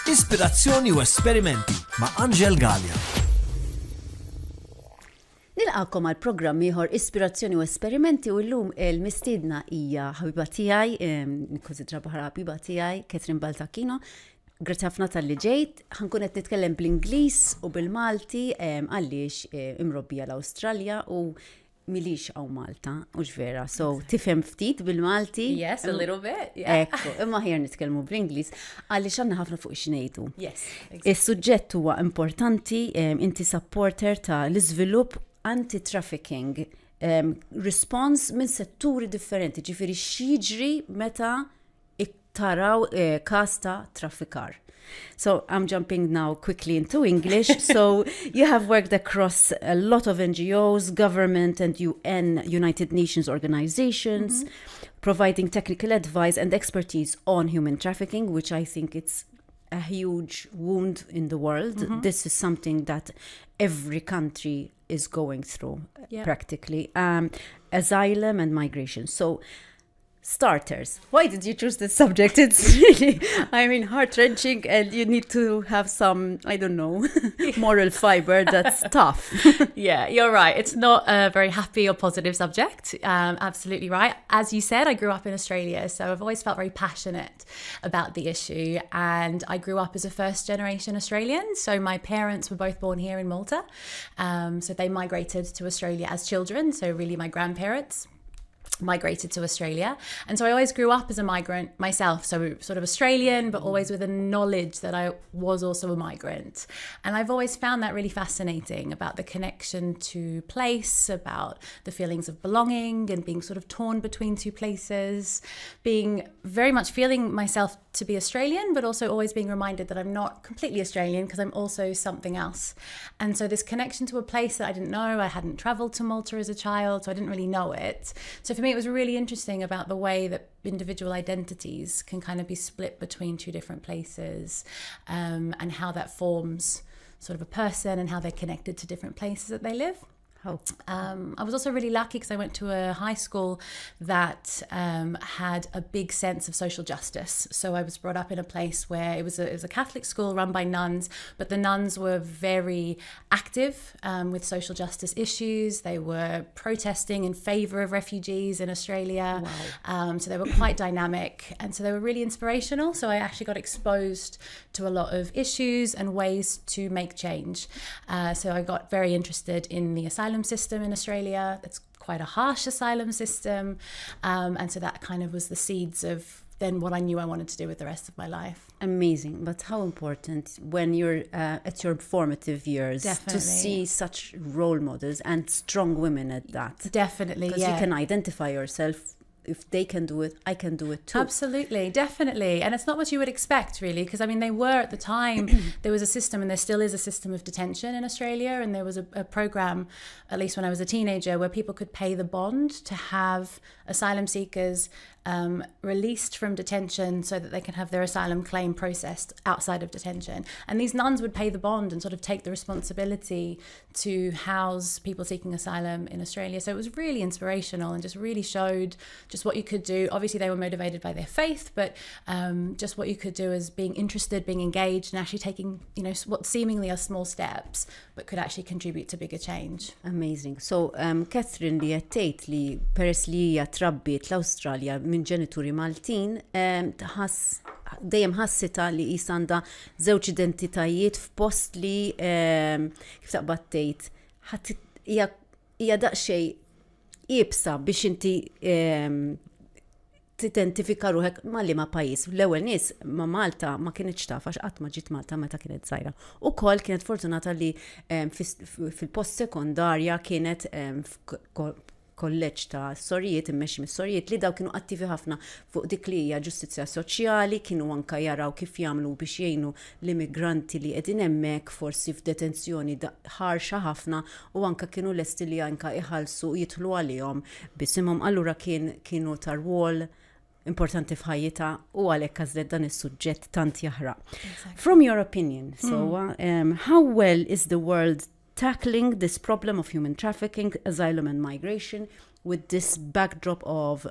Ispirazzjoni u esperimenti ma' Angel Gallia. Nilqakom għal programm ieħor Ispirazzjoni u Esperimenti u llum il-mistiedna hija ħabiba tiegħi, nikkonsidra bħala ħabiba tiegħi, Kathryn Baldacchino. Grazzi ħafna tal-li ġejt, ħankun qed nitkellem bl-Ingliż u bil-Malti għaliex imrobbija l-Awstralja u milix għaw Malta, ux vera. So, tifhem ftit bil-Malti? Yes, a little bit. Yeah. Ekku, imma ħjar nitkellmu bl-Ingliż għaliex għandna ħafna fuq xnejtu. Yes, exactly. Is-suġġett huwa importanti, inti supporter ta' l-iżvilupp anti-trafficking, response minn setturi differenti, ġifiri x'jiġri meta taraw każ ta' traffikar. So I'm jumping now quickly into English. So you have worked across a lot of NGOs, government and UN, United Nations organizations, providing technical advice and expertise on human trafficking, which I think it's a huge wound in the world. This is something that every country is going through practically. Asylum and migration. So starters, why did you choose this subject? It's really, I mean, heart-wrenching and you need to have some, I don't know, moral fiber that's tough. Yeah, you're right. It's not a very happy or positive subject. Absolutely right. As you said, I grew up in Australia, so I've always felt very passionate about the issue. And I grew up as a first-generation Australian. So my parents were both born here in Malta. So they migrated to Australia as children. So really my grandparents migrated to Australia. And so I always grew up as a migrant myself, so sort of Australian, but always with a knowledge that I was also a migrant. And I've always found that really fascinating about the connection to place, about the feelings of belonging and being sort of torn between two places, being very much feeling myself to be Australian, but also always being reminded that I'm not completely Australian because I'm also something else. And so this connection to a place that I didn't know, I hadn't traveled to Malta as a child, so I didn't really know it. So for me, it was really interesting about the way that individual identities can kind of be split between two different places, and how that forms sort of a person and how they're connected to different places that they live. I was also really lucky because I went to a high school that had a big sense of social justice. So I was brought up in a place where it was a Catholic school run by nuns, but the nuns were very active with social justice issues. They were protesting in favour of refugees in Australia. Wow. So they were quite dynamic, and so they were really inspirational. So I actually got exposed to a lot of issues and ways to make change. So I got very interested in the asylum system in Australia. It's quite a harsh asylum system, and so that kind of was the seeds of then what I knew I wanted to do with the rest of my life. Amazing, but how important when you're at your formative years to see such role models and strong women at that. Definitely, because you can identify yourself. If they can do it, I can do it too. Absolutely, definitely. And it's not what you would expect, really, because, I mean, they were at the time, there was a system, and there still is a system of detention in Australia, and there was a program, at least when I was a teenager, where people could pay the bond to have asylum seekers released from detention so that they can have their asylum claim processed outside of detention. And these nuns would pay the bond and sort of take the responsibility to house people seeking asylum in Australia. So it was really inspirational and just really showed just what you could do. Obviously, they were motivated by their faith, but just what you could do as being interested, being engaged, and actually taking, you know, what seemingly are small steps, but could actually contribute to bigger change. Amazing. So, Kathryn li jattejt li peress li hija trabbiet l-Awstralja minn ġenituri Maltin, dejjem ħassita li jisanda żewġ identitajiet f'post li kif taqbad tgħid hija daqsxejn iebsa biex inti tidentifika ruħek ma' liema pajjiż. L-ewwel nies ma' Malta ma kienitx taf għax qatt ma ġiet Malta meta kienet żgħira. Ukoll kienet fortunata li fil-post sekondarja kienet kolleġġ ta' sorjiet, immexxi mis-sorjiet li daw kienu attivi ħafna fuq dik li hija ġustizzja soċjali, kienu anke jaraw kif jagħmlu biex jgħinu l-immigranti li qegħdin hemmhekk forsi f'detenzjoni ħarxa ħafna u anke kienu lesti li anke iħallsu jidħlu għalihom bisimhom. Allura kienu ta' rwol importanti f'ħajjita u għalhekk għażlet dan is-suġġett tant jaħraq. Exactly. From your opinion, so how well is the world tackling this problem of human trafficking, asylum and migration with this backdrop of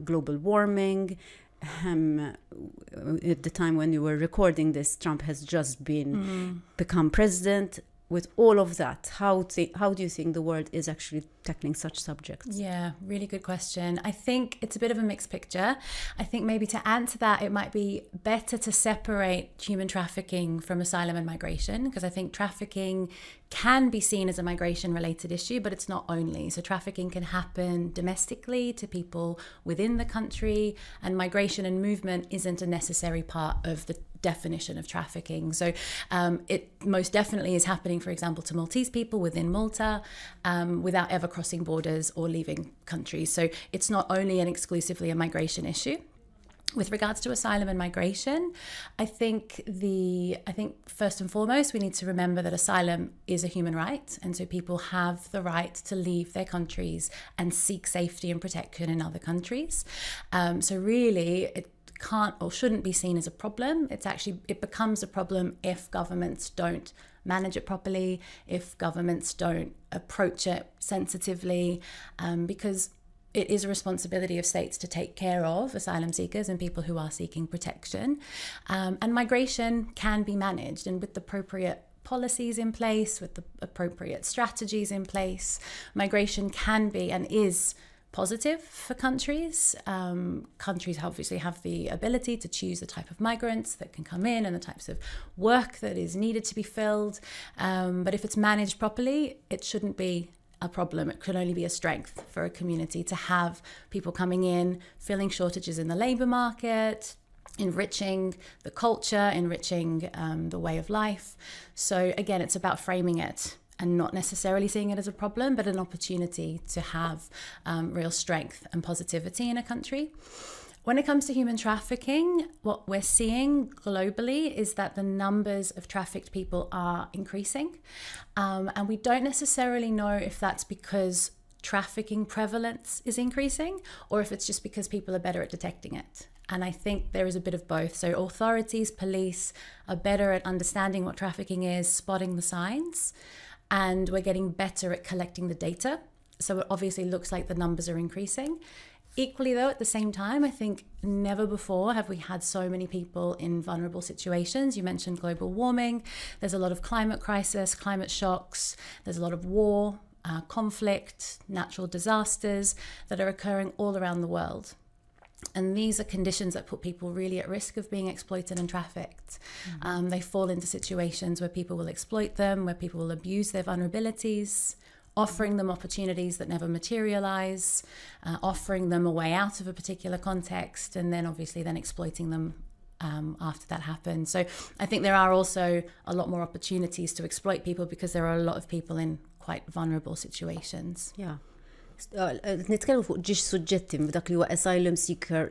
global warming, at the time when you were recording this, Trump has just been become president. With all of that, how do you think the world is actually tackling such subjects? Yeah, really good question. I think it's a bit of a mixed picture. I think maybe to answer that, it might be better to separate human trafficking from asylum and migration, because I think trafficking can be seen as a migration-related issue, but it's not only. So trafficking can happen domestically to people within the country, and migration and movement isn't a necessary part of the definition of trafficking. So it most definitely is happening, for example, to Maltese people within Malta without ever crossing borders or leaving countries. So it's not only and exclusively a migration issue. With regards to asylum and migration, I think first and foremost, we need to remember that asylum is a human right. And so people have the right to leave their countries and seek safety and protection in other countries. So really, it can't or shouldn't be seen as a problem. It becomes a problem if governments don't manage it properly, if governments don't approach it sensitively, because it is a responsibility of states to take care of asylum seekers and people who are seeking protection. And migration can be managed, and with the appropriate policies in place, with the appropriate strategies in place, migration can be and is positive for countries. Countries obviously have the ability to choose the type of migrants that can come in and the types of work that is needed to be filled. But if it's managed properly, it shouldn't be a problem. It could only be a strength for a community to have people coming in, filling shortages in the labour market, enriching the culture, enriching the way of life. So again, it's about framing it and not necessarily seeing it as a problem, but an opportunity to have real strength and positivity in a country. When it comes to human trafficking, what we're seeing globally is that the numbers of trafficked people are increasing. And we don't necessarily know if that's because trafficking prevalence is increasing or if it's just because people are better at detecting it. And I think there is a bit of both. So authorities, police are better at understanding what trafficking is, spotting the signs, and we're getting better at collecting the data. So it obviously looks like the numbers are increasing. Equally though, at the same time, I think never before have we had so many people in vulnerable situations. You mentioned global warming. There's a lot of climate crisis, climate shocks. There's a lot of war, conflict, natural disasters that are occurring all around the world. And these are conditions that put people really at risk of being exploited and trafficked. They fall into situations where people will exploit them, where people will abuse their vulnerabilities, offering them opportunities that never materialize, offering them a way out of a particular context, and then obviously then exploiting them after that happens. So I think there are also a lot more opportunities to exploit people because there are a lot of people in quite vulnerable situations. Yeah. Nitkellmu fuq ġiex suġġetti dak li huwa asylum seeker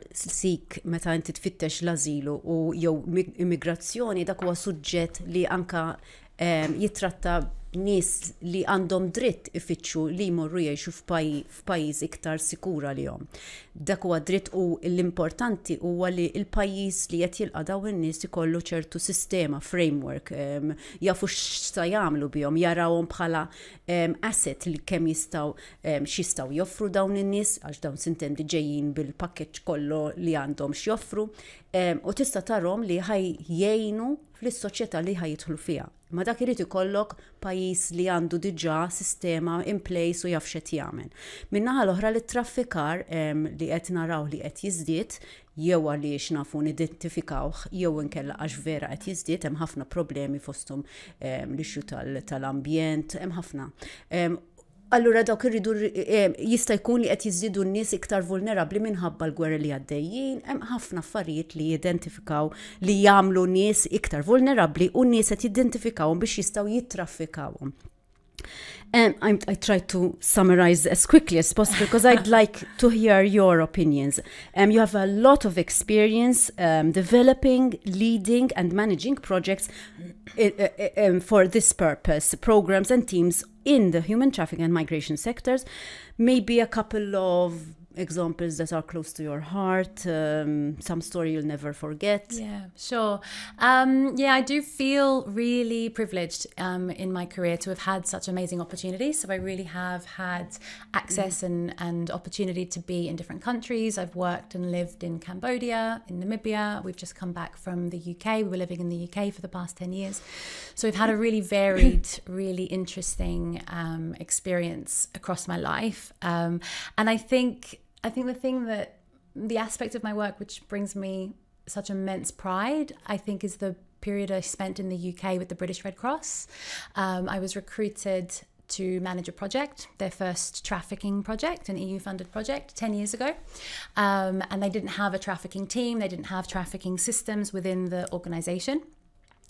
meta inti tfittex l-azilu u jew immigrazzjoni, dak huwa suġġett li anka jitratta nies li għandhom dritt ifittxu li jmorru jgħixu f'pajjiż iktar sikura lihom. Dak huwa dritt u l-importanti huwa li l-pajjiż li qed jilqa' dawn in-nies ikollu ċertu sistema, framework, jafu x'sa jagħmlu bihom, jarawhom bħala asset li kemm x'jistgħu joffru dawn in-nies għax dawn sintendi ġejjin bil-pakkeġġ kollu li għandhom x'joffru u tista' tarhom li jgħinu fl-soċjetà li jidħlu fiha. Ma dak irid ikollok pajjiż li għandu diġà sistema in place u jaf x'qed jagħmel. Min-naħa l-oħra li traffikar li qed naraw li qed jiżdied jew għaliex nafu nidentifikawh jew inkella għax vera qed jiżdied hemm ħafna problemi fosthom l-ixxu tal-ambjent, hemm ħafna. Allura dawk irridu jista' jkun li qed jiżdiedu n-nies iktar vulnerabbli minħabba l-gwerra li għaddejjin, hemm ħafna affarijiet li jidentifikaw li jagħmlu nies iktar vulnerabbli u n-nies qed jidentifikawhom biex jistgħu jittraffikawhom. I try to summarize as quickly as possible because I'd like to hear your opinions. You have a lot of experience developing, leading and managing projects for this purpose, programs and teams in the human trafficking and migration sectors. Maybe a couple of examples that are close to your heart, some story you'll never forget? Yeah, sure. I do feel really privileged in my career to have had such amazing opportunities. So I really have had access and opportunity to be in different countries. I've worked and lived in Cambodia, in Namibia. We've just come back from the UK. We were living in the UK for the past 10 years. So we've had a really varied, really interesting experience across my life. And I think the aspect of my work which brings me such immense pride, I think, is the period I spent in the UK with the British Red Cross. I was recruited to manage a project, their first trafficking project, an EU-funded project 10 years ago. And they didn't have a trafficking team, they didn't have trafficking systems within the organisation.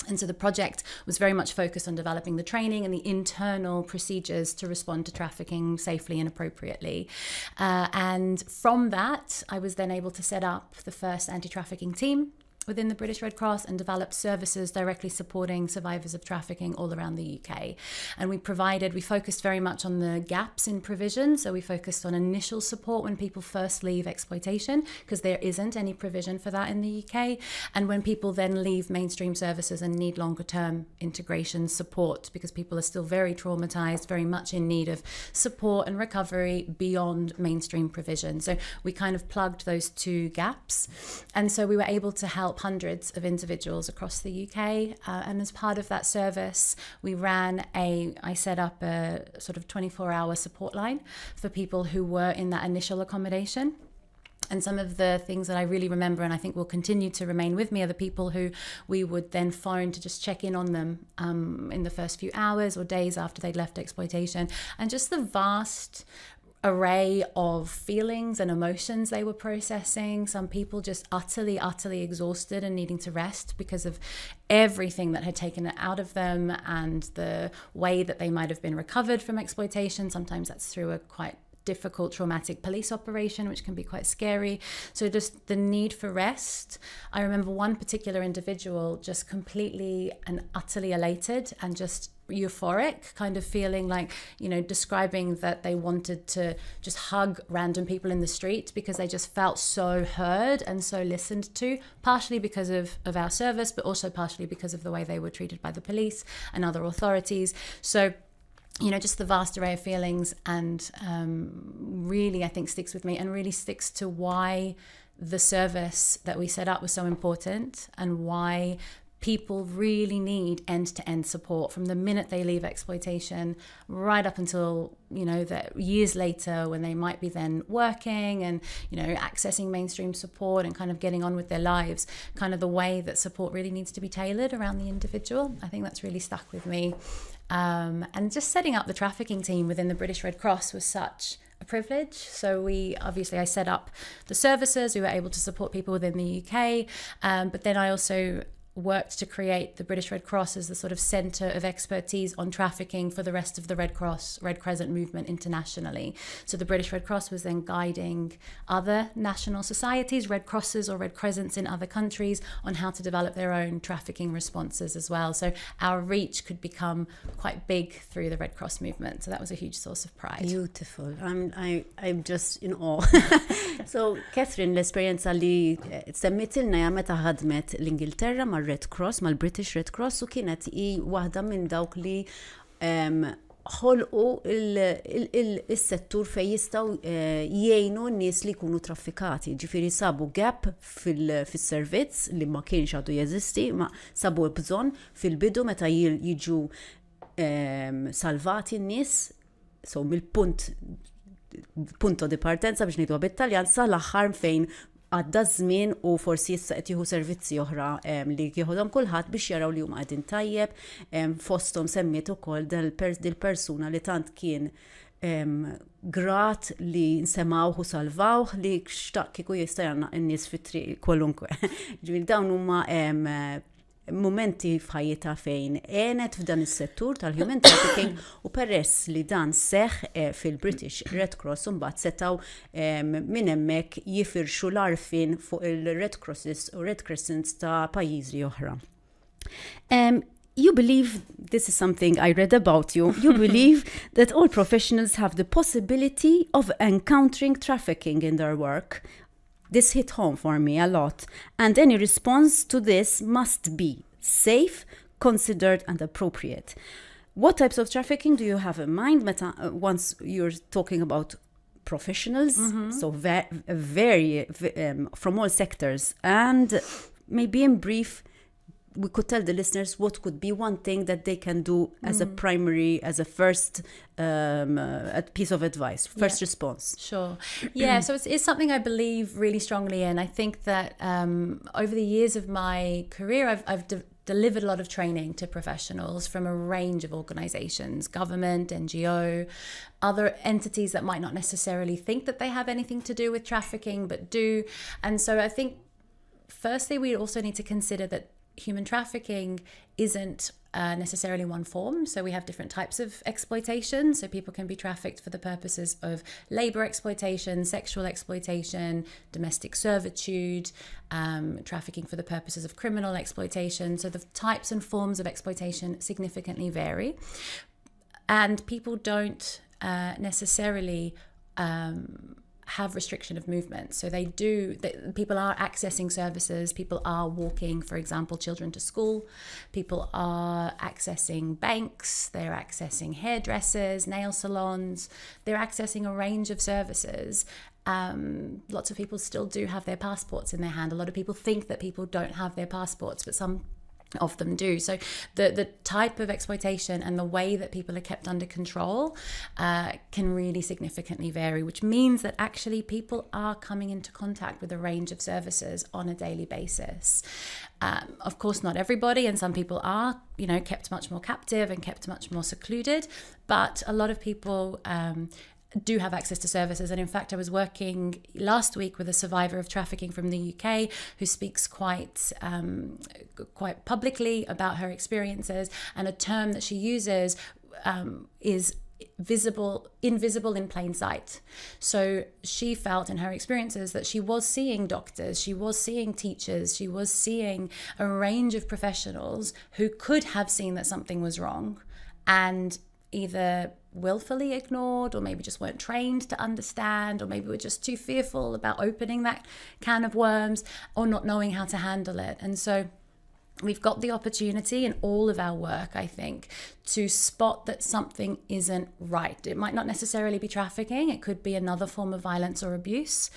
And so the project was very much focused on developing the training and the internal procedures to respond to trafficking safely and appropriately. And from that, I was then able to set up the first anti-trafficking team within the British Red Cross and develop services directly supporting survivors of trafficking all around the UK. And we focused very much on the gaps in provision. So we focused on initial support when people first leave exploitation, because there isn't any provision for that in the UK. And when people then leave mainstream services and need longer term integration support, because people are still very traumatized, very much in need of support and recovery beyond mainstream provision. So we kind of plugged those two gaps. And so we were able to help hundreds of individuals across the UK. And as part of that service, I set up a sort of 24-hour support line for people who were in that initial accommodation. And some of the things that I really remember, and I think will continue to remain with me, are the people who we would then phone to just check in on them in the first few hours or days after they'd left exploitation. And just the vast array of feelings and emotions they were processing. Some people just utterly exhausted and needing to rest because of everything that had taken it out of them and the way that they might have been recovered from exploitation. Sometimes that's through a quite difficult traumatic police operation, which can be quite scary. So just the need for rest. I remember one particular individual just completely and utterly elated and just euphoric, kind of feeling like, describing that they wanted to just hug random people in the street because they just felt so heard and so listened to, partially because of our service, but also partially because of the way they were treated by the police and other authorities. So just the vast array of feelings, and really, I think, sticks with me and really sticks to why the service that we set up was so important and why people really need end-to-end support from the minute they leave exploitation right up until, that years later when they might be then working and, accessing mainstream support and kind of getting on with their lives, kind of the way that support really needs to be tailored around the individual. I think that's really stuck with me. And just setting up the trafficking team within the British Red Cross was such a privilege. So I set up the services, we were able to support people within the UK, but then I also worked to create the British Red Cross as the sort of centre of expertise on trafficking for the rest of the Red Cross, Red Crescent movement internationally. So the British Red Cross was then guiding other national societies, Red Crosses or Red Crescents in other countries, on how to develop their own trafficking responses as well. So our reach could become quite big through the Red Cross movement. So that was a huge source of pride. Beautiful. I'm just in awe. So Kathryn, l-esperjenza li semmitilna meta ħadmet l-Ingilterra ma' Red Cross, mal-British Red Cross, u kienet waħda minn dawk li ħolqu il-settur fej jistaw jgħinu n-nies li jkunu traffikati. Ġifieri sabu gap fil-servizz li ma kienx għadu jeżisti, ma sabu bżonn fil-bidu meta jiġu salvati n-nies, so mill-punto di partenza biex ngħidu bit-Taljan sal-aħħar fejn għadda żmien u forsi issa qed jieħu servizzi oħra li jieħodhom kulħadd biex jaraw li huma qegħdin tajjeb, fosthom semmiet ukoll dil-persuna li tant kien grat li nsemgħuh u salvawh li xtaq kieku jista' jagħnaq in-nies fit-triq kwalunkwe. Ġifieri dawn huma momenti f'ħajjitha fejn għenet f'dan is-settur tal-human trafficking u peress li dan seħħ fil-British Red Cross imbagħad setgħu minn hemmhekk jifirxu l-għarfien fuq il-Red Crosses u Red Crescents ta' pajjiżi oħra. you believe, this is something I read about you believe that all professionals have the possibility of encountering trafficking in their work. This hit home for me a lot. And any response to this must be safe, considered, and appropriate. What types of trafficking do you have in mind once you're talking about professionals? So very from all sectors. And maybe in brief, we could tell the listeners what could be one thing that they can do as a primary, as a first a piece of advice, first response. Sure. Yeah, so it's something I believe really strongly in. I think that over the years of my career, I've delivered a lot of training to professionals from a range of organizations, government, NGO, other entities that might not necessarily think that they have anything to do with trafficking, but do. And so I think, firstly, we also need to consider that human trafficking isn't necessarily one form. So we have different types of exploitation. So people can be trafficked for the purposes of labor exploitation, sexual exploitation, domestic servitude, trafficking for the purposes of criminal exploitation. So the types and forms of exploitation significantly vary. And people don't necessarily have restriction of movement. So people are accessing services, people are walking, for example, children to school, people are accessing banks, they're accessing hairdressers, nail salons, they're accessing a range of services. Lots of people still do have their passports in their hand. A lot of people think that people don't have their passports, but some of them do. So the type of exploitation and the way that people are kept under control can really significantly vary, which means that actually people are coming into contact with a range of services on a daily basis. Of course, not everybody, and some people are, kept much more captive and kept much more secluded, but a lot of people do have access to services. And in fact, I was working last week with a survivor of trafficking from the UK who speaks quite publicly about her experiences, and a term that she uses is invisible in plain sight. So she felt in her experiences that she was seeing doctors, she was seeing teachers, she was seeing a range of professionals who could have seen that something was wrong and either willfully ignored, or maybe just weren't trained to understand, or maybe were just too fearful about opening that can of worms, or not knowing how to handle it. And so we've got the opportunity in all of our work, I think, to spot that something isn't right. It might not necessarily be trafficking, it could be another form of violence or abuse,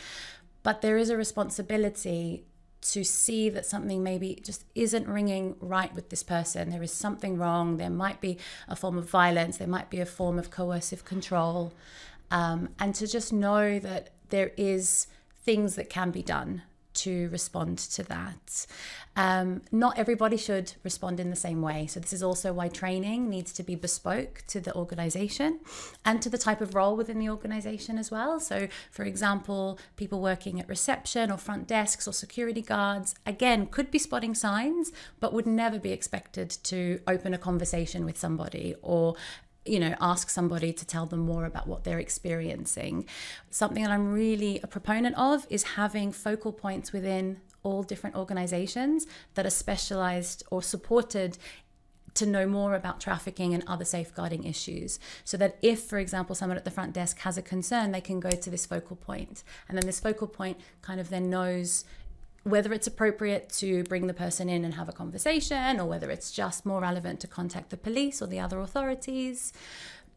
but there is a responsibility to see that something maybe just isn't ringing right with this person. There is something wrong. There might be a form of violence. There might be a form of coercive control. And to just know that there is things that can be done to respond to that. Not everybody should respond in the same way. So this is also why training needs to be bespoke to the organization and to the type of role within the organization as well. So for example, people working at reception or front desks or security guards, again, could be spotting signs, but would never be expected to open a conversation with somebody or ask somebody to tell them more about what they're experiencing. Something that I'm really a proponent of is having focal points within all different organizations that are specialized or supported to know more about trafficking and other safeguarding issues. So that if, for example, someone at the front desk has a concern, they can go to this focal point. And then this focal point kind of then knows whether it's appropriate to bring the person in and have a conversation, or whether it's just more relevant to contact the police or the other authorities,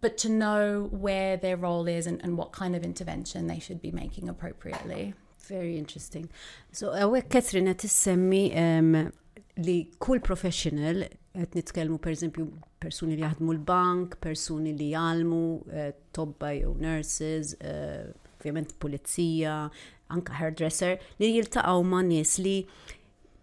but to know where their role is and what kind of intervention they should be making appropriately. Very interesting. So, Kathryn, qed tissemmi li kull professional, qed nitkellmu pereżempju persuni li jaħdmu l-bank, persuni li jgħalmu, tobba jew nurses, ovvjament pulizija, anka hairdresser, li jiltaqgħu ma' nies li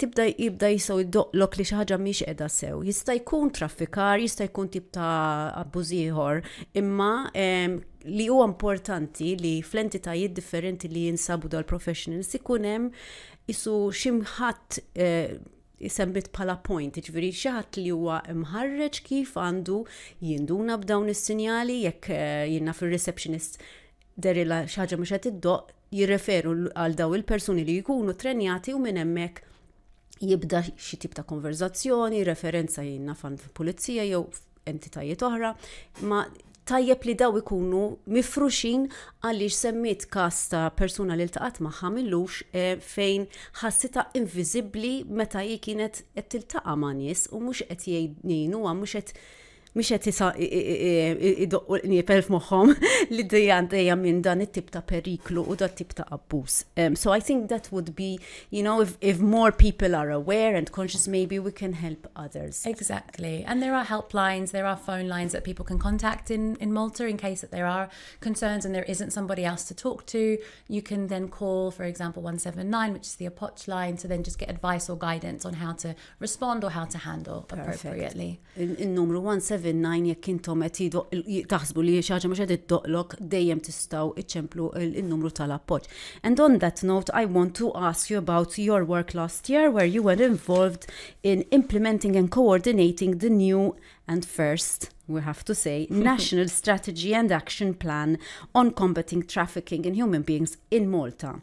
jibda jisaw jiddoqlok li xi ħaġa mhix qiegħda sew. Jista' jkun traffikar, jista' jkun tip ta' abbuż ieħor, imma li huwa importanti li fl-entitajiet differenti li jinsabu dal-professionals ikun hemm isu xi ħadd jisembit bħala point, ġifieri xi ħadd li huwa mħarreġ kif għandu jinduna b'dawn is-sinjali jekk jiena fir-receptionist derila xi ħaġa mhux qed iddoq jirreferu għal daw il-persuni li jkunu trenjati u minn hemmhekk jibda xi tip ta' konverzazzjoni, referenza jinna fan pulizija jew entitajiet oħra, ma tajjeb li daw ikunu mifruxin għaliex semmit kas ta' persuna li ltaqat magħha millux fejn ħassita invisibli meta hi kienet qed tiltaqa' ma' nies u mhux qed jgħinuha mhux qed idoqqu f'moħħhom li dejja minn dan it-tip ta' periklu u dat tip ta' abbuż. So I think that would be, if more people are aware and conscious, maybe we can help others. Exactly. And there are helplines, there are phone lines that people can contact in Malta in case that there are concerns and there isn't somebody else to talk to. You can then call, for example, 179, which is the appoġġ line, to then just get advice or guidance on how to respond or how to handle appropriately. In-numru 179 jekk intom qed taħsbu li xi ħaġa mhux qed iddoqlok dejjem tistgħu iċċemplu in-numru tal-appoġġ. And on that note, I want to ask you about your work last year where you were involved in implementing and coordinating the new and first, we have to say, National Strategy and Action Plan on combating trafficking in human beings in Malta.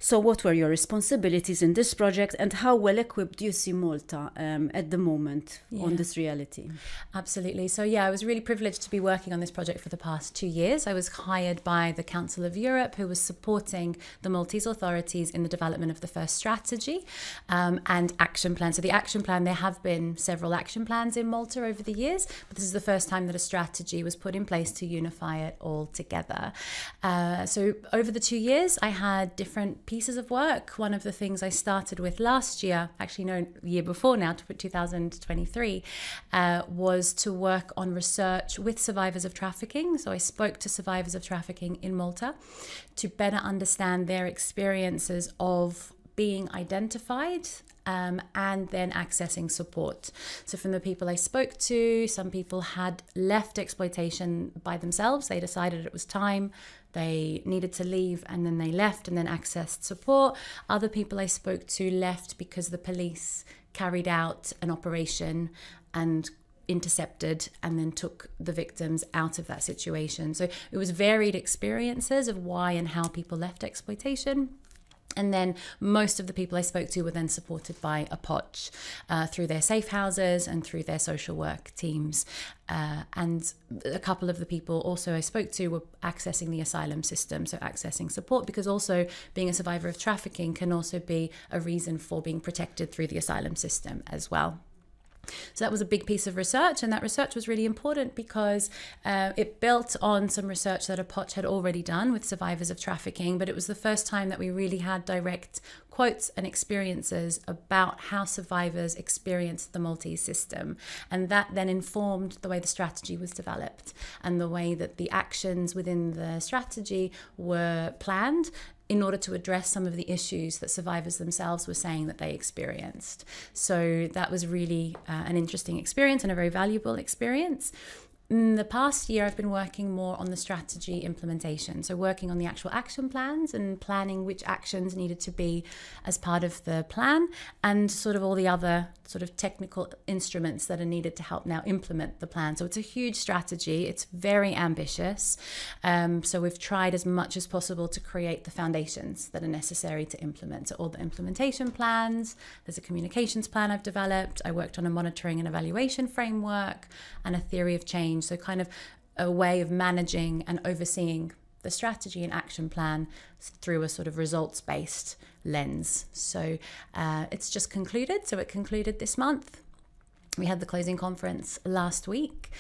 So what were your responsibilities in this project and how well equipped do you see Malta at the moment on this reality? Absolutely. So I was really privileged to be working on this project for the past 2 years. I was hired by the Council of Europe, who was supporting the Maltese authorities in the development of the first strategy and action plan. So the action plan, there have been several action plans in Malta over the years, but this is the first time that a strategy was put in place to unify it all together. So over the 2 years, I had different pieces of work. One of the things I started with last year, actually no, year before now, 2023, was to work on research with survivors of trafficking. So I spoke to survivors of trafficking in Malta to better understand their experiences of being identified and then accessing support. So from the people I spoke to, some people had left exploitation by themselves. They decided it was time. They needed to leave and then they left and then accessed support. Other people I spoke to left because the police carried out an operation and intercepted and then took the victims out of that situation. So it was varied experiences of why and how people left exploitation. And then most of the people I spoke to were then supported by appoġġ through their safe houses and through their social work teams. And a couple of the people also I spoke to were accessing the asylum system, so accessing support, because also being a survivor of trafficking can also be a reason for being protected through the asylum system as well. So that was a big piece of research, and that research was really important because it built on some research that appoġġ had already done with survivors of trafficking, but it was the first time that we really had direct quotes and experiences about how survivors experienced the Maltese system. And that then informed the way the strategy was developed and the way that the actions within the strategy were planned in order to address some of the issues that survivors themselves were saying that they experienced. So that was really an interesting experience and a very valuable experience. In the past year, I've been working more on the strategy implementation. So working on the actual action plans and planning which actions needed to be as part of the plan and sort of all the other sort of technical instruments that are needed to help now implement the plan. So it's a huge strategy. It's very ambitious. So we've tried as much as possible to create the foundations that are necessary to implement. So all the implementation plans, there's a communications plan I've developed. I worked on a monitoring and evaluation framework and a theory of change. So kind of a way of managing and overseeing the strategy and action plan through a sort of results-based lens. So it's just concluded. So it concluded this month. We had the closing conference last week.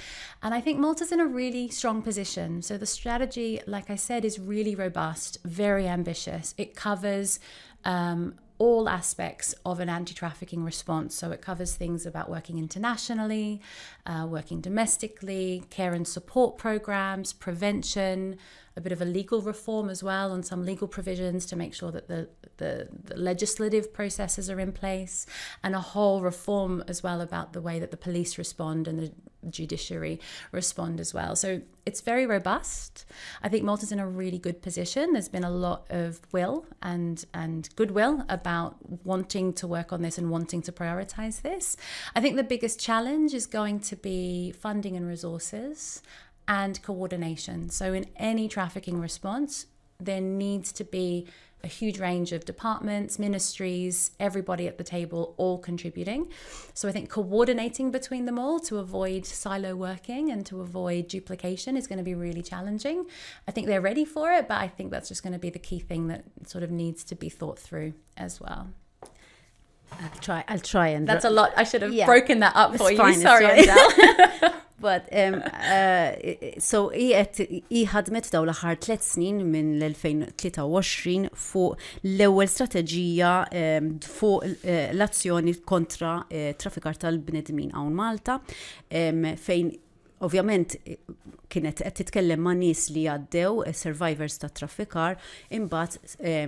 And I think Malta's in a really strong position. So the strategy, like I said, is really robust, very ambitious. It covers all aspects of an anti-trafficking response. So it covers things about working internationally, working domestically, care and support programs, prevention, a bit of a legal reform as well, and some legal provisions to make sure that the legislative processes are in place, and a whole reform as well about the way that the police respond and the judiciary respond as well. So it's very robust. I think Malta's in a really good position. There's been a lot of will and goodwill about wanting to work on this and wanting to prioritize this. I think the biggest challenge is going to be funding and resources and coordination. So in any trafficking response, there needs to be a huge range of departments, ministries, everybody at the table, all contributing. So I think coordinating between them all to avoid silo working and to avoid duplication is going to be really challenging. I think they're ready for it, but I think that's just going to be the key thing that sort of needs to be thought through as well. I'll try and... That's a lot. I should have broken that up for you. Fine, Sorry, Angel. But so I ħadmet daw l-aħħar 3 snin minn l-2023 fuq l-ewwel strateġija fuq l-azzjoni kontra traffikar tal-bnedmin hawn Malta fejn ovvjament kienet qed titkellem ma' nies li għaddew survivors ta' traffikar imbagħad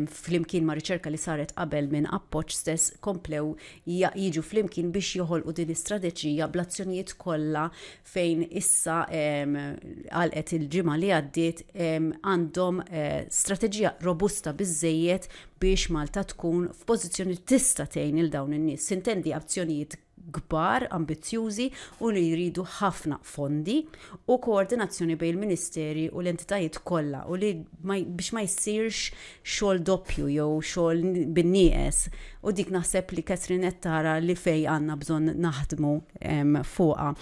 flimkien ma' riċerka li saret qabel minn appoġġ stess komplew jiġu flimkien biex joħolqu din is-strateġija bl-azzjonijiet kollha fejn issa għalqet il-ġimgħa li għaddiet għandhom strateġija robusta biżżejjed biex Malta tkun f'pożizzjoni tista' tgħin il dawn in-nies. Sintendi azzjonijiet kbar, ambizzjużi u li jridu ħafna fondi u koordinazzjoni bejn il-ministeri u l-entitajiet kollha u li biex ma jsirx xogħol doppju jew xogħol bin-nieqes u dik naħseb li Kathryn qed tara li fejn għandna bżonn naħdmu fuqha.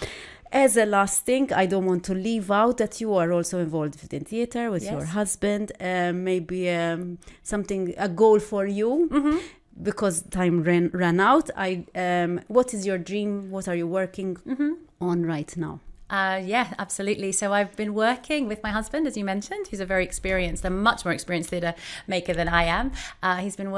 As a last thing, I don't want to leave out that you are also involved in theater with your husband. Maybe a goal for you. Mm-hmm. Because time ran out. What is your dream? What are you working on right now? Yeah, absolutely. So I've been working with my husband, as you mentioned, who's a much more experienced theatre maker than I am. We've been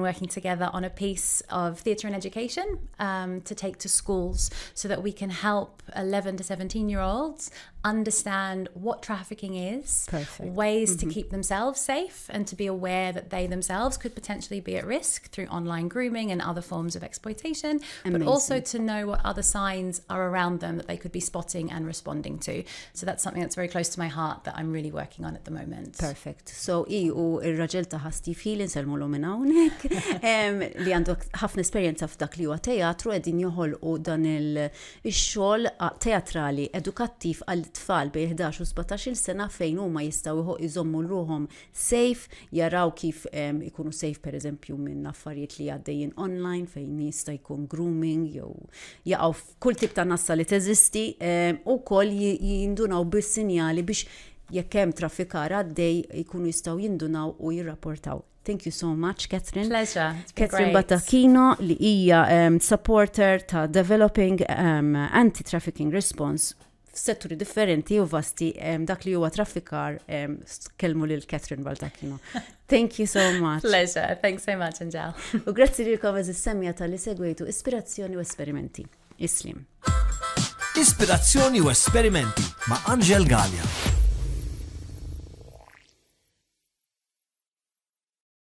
working together on a piece of theatre and education to take to schools so that we can help 11 to 17-year-olds understand what trafficking is, ways to keep themselves safe and to be aware that they themselves could potentially be at risk through online grooming and other forms of exploitation, but also to know what other signs are around them that they could be spotting and responding to. So that's something that's very close to my heart that I'm really working on at the moment. Perfect. So u ir-raġel ta' Steve Heal inselmulu minn hawnhekk li għandu ħafna esperjenza f'dak li huwa teatru qegħdin joħolqu dan il-xogħol teatrali edukattiv għal tfal bej 11 u 17 sena fejn huma jistgħu jżommu ruhom safe, jaraw kif ikunu safe pereżempju minn affarijiet li għaddejjin online fejn jista' jkun grooming jew jaqgħu f'kull tip ta' nassa li teżisti u koll jindunaw bis-sinjali biex jekk hemm traffikar għaddej jkunu jistgħu jindunaw u jirrapportaw. Thank you so much, Kathryn. Pleasure. Kathryn Baldacchino li hija supporter ta' developing anti-trafficking response f'setturi differenti u vasti dak li huwa traffikar kelmu lil Kathryn Baldacchino. Thank you so much. Pleasure. Thanks so much, Angel. U grazzi lilkom eżis semmija tal-li segwejtu Ispirazzjoni u Esperimenti. Islim. Ispirazzjoni u Esperimenti ma' Angel Gallia.